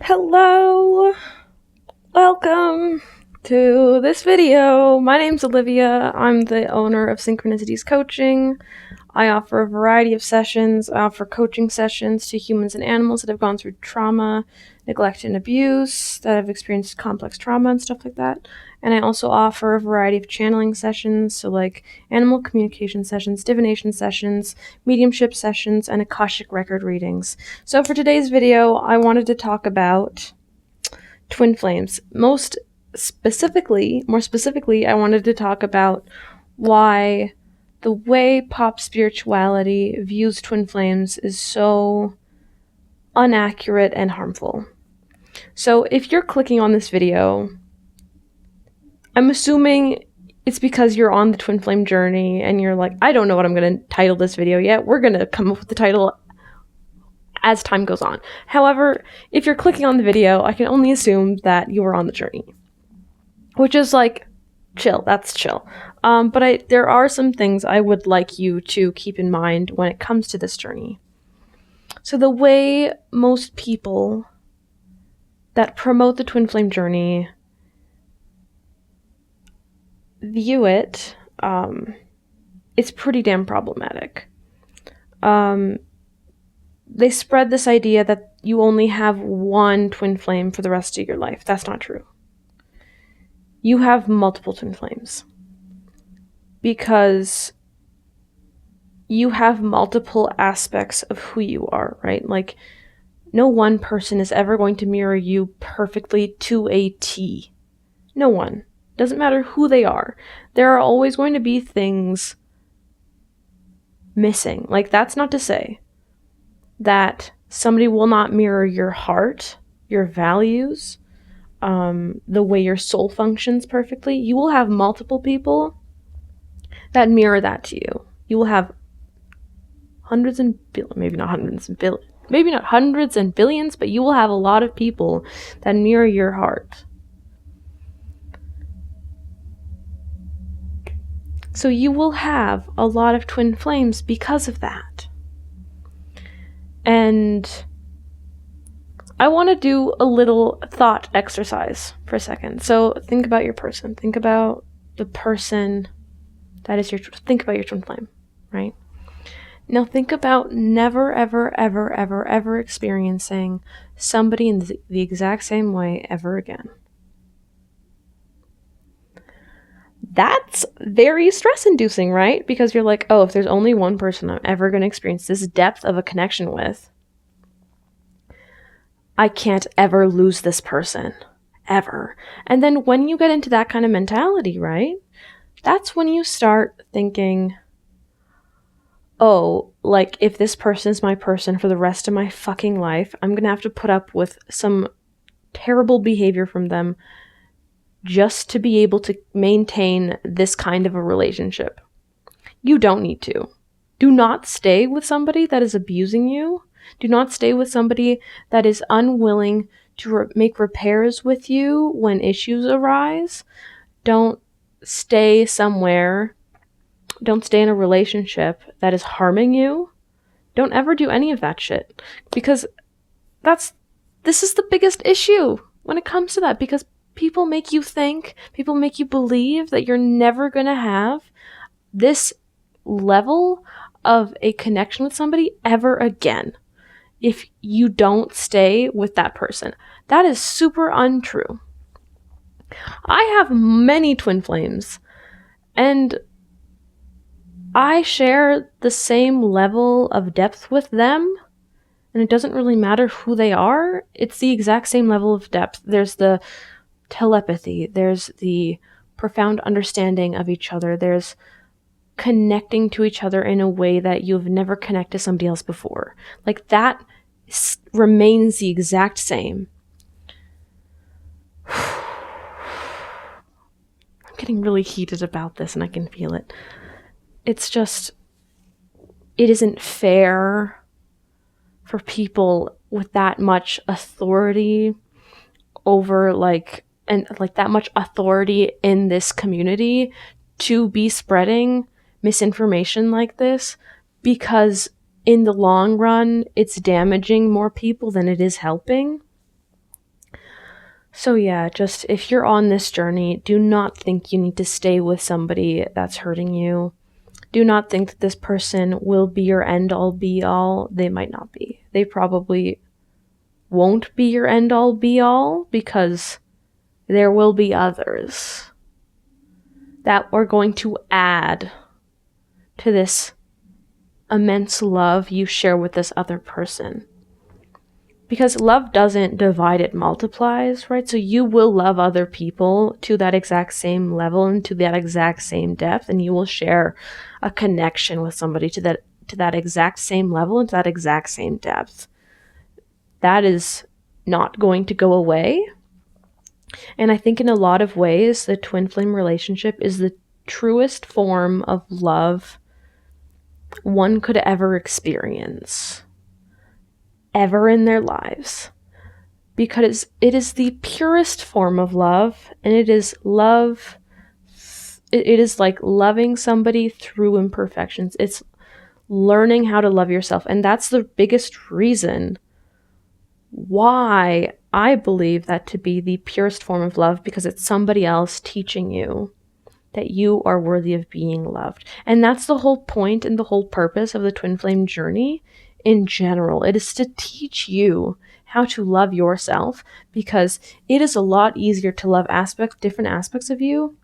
Hello! Welcome to this video. My name's Olivia. I'm the owner of Synchronicities Coaching. I offer a variety of sessions. I offer coaching sessions to humans and animals that have gone through trauma, neglect, and abuse, that have experienced complex trauma and stuff like that. And I also offer a variety of channeling sessions, so like animal communication sessions, divination sessions, mediumship sessions, and Akashic record readings. So for today's video, I wanted to talk about twin flames. More specifically, I wanted to talk about why the way pop spirituality views twin flames is so inaccurate and harmful. So if you're clicking on this video, I'm assuming it's because you're on the twin flame journey and you're like, I don't know what I'm going to title this video yet. We're going to come up with the title as time goes on. However, if you're clicking on the video, I can only assume that you are on the journey, which is like chill. That's chill. But there are some things I would like you to keep in mind when it comes to this journey. So the way most people that promote the twin flame journey view it, it's pretty damn problematic. They spread this idea that you only have one twin flame for the rest of your life. That's not true. You have multiple twin flames because you have multiple aspects of who you are, right? Like, no one person is ever going to mirror you perfectly to a T. No one. Doesn't matter who they are. There are always going to be things missing. Like, that's not to say that somebody will not mirror your heart, your values, the way your soul functions perfectly. You will have multiple people that mirror that to you. You will have hundreds and maybe not hundreds and billions, but you will have a lot of people that mirror your heart. So you will have a lot of twin flames because of that. And I want to do a little thought exercise for a second. So think about your person. Think about the person that is think about your twin flame, right? Now think about never, ever, ever, ever, ever experiencing somebody in the exact same way ever again. That's very stress-inducing, right? Because you're like, oh, if there's only one person I'm ever going to experience this depth of a connection with, I can't ever lose this person. Ever. And then when you get into that kind of mentality, right? That's when you start thinking, oh, like, if this person is my person for the rest of my fucking life, I'm going to have to put up with some terrible behavior from them just to be able to maintain this kind of a relationship. You don't need to. Do not stay with somebody that is abusing you. Do not stay with somebody that is unwilling to make repairs with you when issues arise. Don't stay somewhere. Don't stay in a relationship that is harming you. Don't ever do any of that shit. Because this is the biggest issue when it comes to that. Because people make you think, people make you believe that you're never going to have this level of a connection with somebody ever again if you don't stay with that person. That is super untrue. I have many twin flames, and I share the same level of depth with them, and it doesn't really matter who they are. It's the exact same level of depth. There's the telepathy, there's the profound understanding of each other, there's connecting to each other in a way that you've never connected to somebody else before. Like, that remains the exact same. I'm getting really heated about this and I can feel it. It's just, it isn't fair for people with that much authority over that much authority in this community to be spreading misinformation like this, because in the long run, it's damaging more people than it is helping. So yeah, just if you're on this journey, do not think you need to stay with somebody that's hurting you. Do not think that this person will be your end all be all. They might not be. They probably won't be your end all be all, because there will be others that are going to add to this immense love you share with this other person. Because love doesn't divide, it multiplies, right? So you will love other people to that exact same level and to that exact same depth, and you will share a connection with somebody to that exact same level and to that exact same depth. That is not going to go away. And I think in a lot of ways, the twin flame relationship is the truest form of love one could ever experience, ever in their lives. Because it is the purest form of love, and it is love. It is like loving somebody through imperfections. It's learning how to love yourself. And that's the biggest reason why I believe that to be the purest form of love, because it's somebody else teaching you that you are worthy of being loved. And that's the whole point and the whole purpose of the twin flame journey in general. It is to teach you how to love yourself, because it is a lot easier to love different aspects of you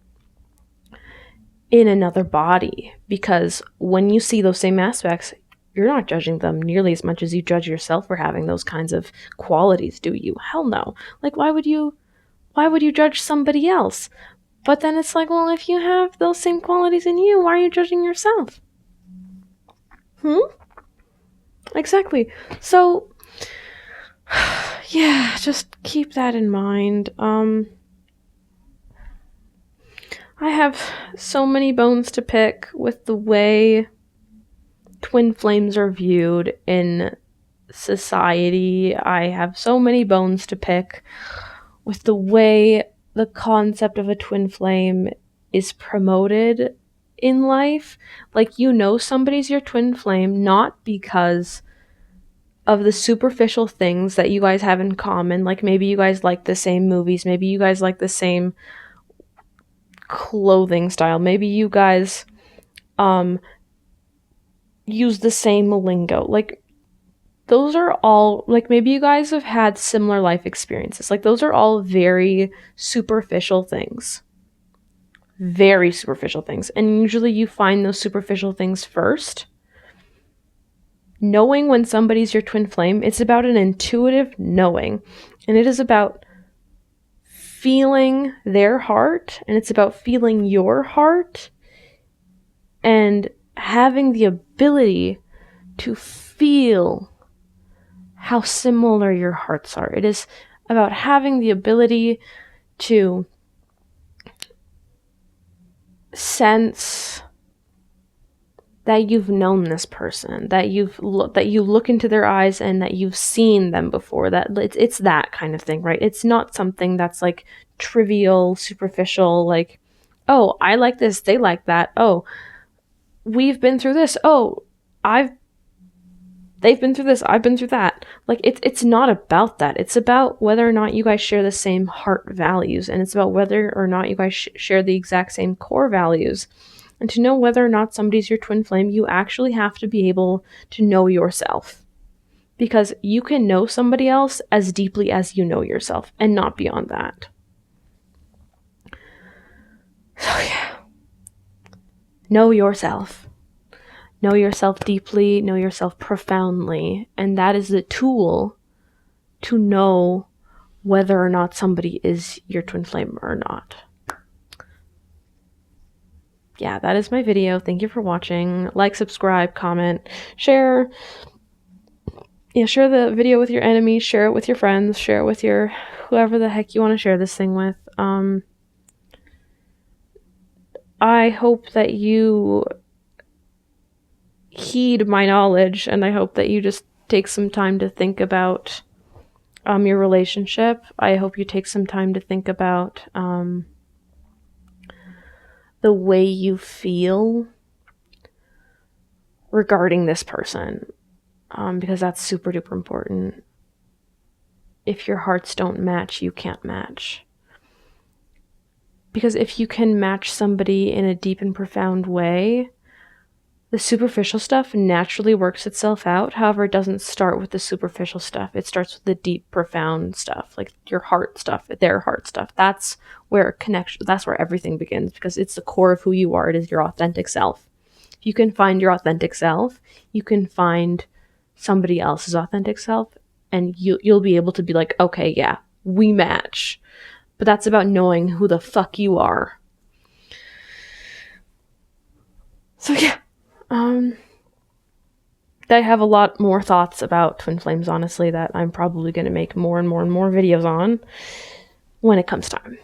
in another body, because when you see those same aspects, you're not judging them nearly as much as you judge yourself for having those kinds of qualities, do you? Hell no. Like, why would you judge somebody else? But then it's like, well, if you have those same qualities in you, why are you judging yourself? Exactly. So, yeah, just keep that in mind. I have so many bones to pick with the way twin flames are viewed in society. I have so many bones to pick with the way the concept of a twin flame is promoted in life. Like, you know, somebody's your twin flame not because of the superficial things that you guys have in common. Like, maybe you guys like the same movies, maybe you guys like the same clothing style, maybe you guys use the same lingo. Like, those are all, like, maybe you guys have had similar life experiences. Like, those are all very superficial things. Very superficial things. And usually you find those superficial things first. Knowing when somebody's your twin flame, it's about an intuitive knowing. And it is about feeling their heart, and it's about feeling your heart, and having the ability to feel how similar your hearts are. It is about having the ability to sense that you've known this person, that you look into their eyes and that you've seen them before. That it's that kind of thing, right? It's not something that's like trivial, superficial, like, oh, I like this, they like that. Oh, we've been through this. Oh, they've been through this, I've been through that. Like, it's not about that. It's about whether or not you guys share the same heart values, and it's about whether or not you guys share the exact same core values. And to know whether or not somebody's your twin flame, you actually have to be able to know yourself. Because you can know somebody else as deeply as you know yourself, and not beyond that. So yeah. Know yourself. Know yourself deeply, know yourself profoundly, and that is the tool to know whether or not somebody is your twin flame or not. Yeah, that is my video. Thank you for watching. Like, subscribe, comment, share. Yeah, share the video with your enemies, share it with your friends, share it with your whoever the heck you want to share this thing with. I hope that you heed my knowledge, and I hope that you just take some time to think about your relationship. I hope you take some time to think about the way you feel regarding this person, because that's super duper important. if your hearts don't match, you can't match. Because if you can match somebody in a deep and profound way, the superficial stuff naturally works itself out. However, it doesn't start with the superficial stuff. It starts with the deep, profound stuff, like your heart stuff, their heart stuff. That's where connection, that's where everything begins, because it's the core of who you are. It is your authentic self. If you can find your authentic self, you can find somebody else's authentic self, and you'll be able to be like, okay, yeah, we match. But that's about knowing who the fuck you are. So yeah. I have a lot more thoughts about twin flames, honestly, that I'm probably going to make more and more and more videos on when it comes time.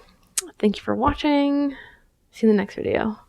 Thank you for watching. See you in the next video.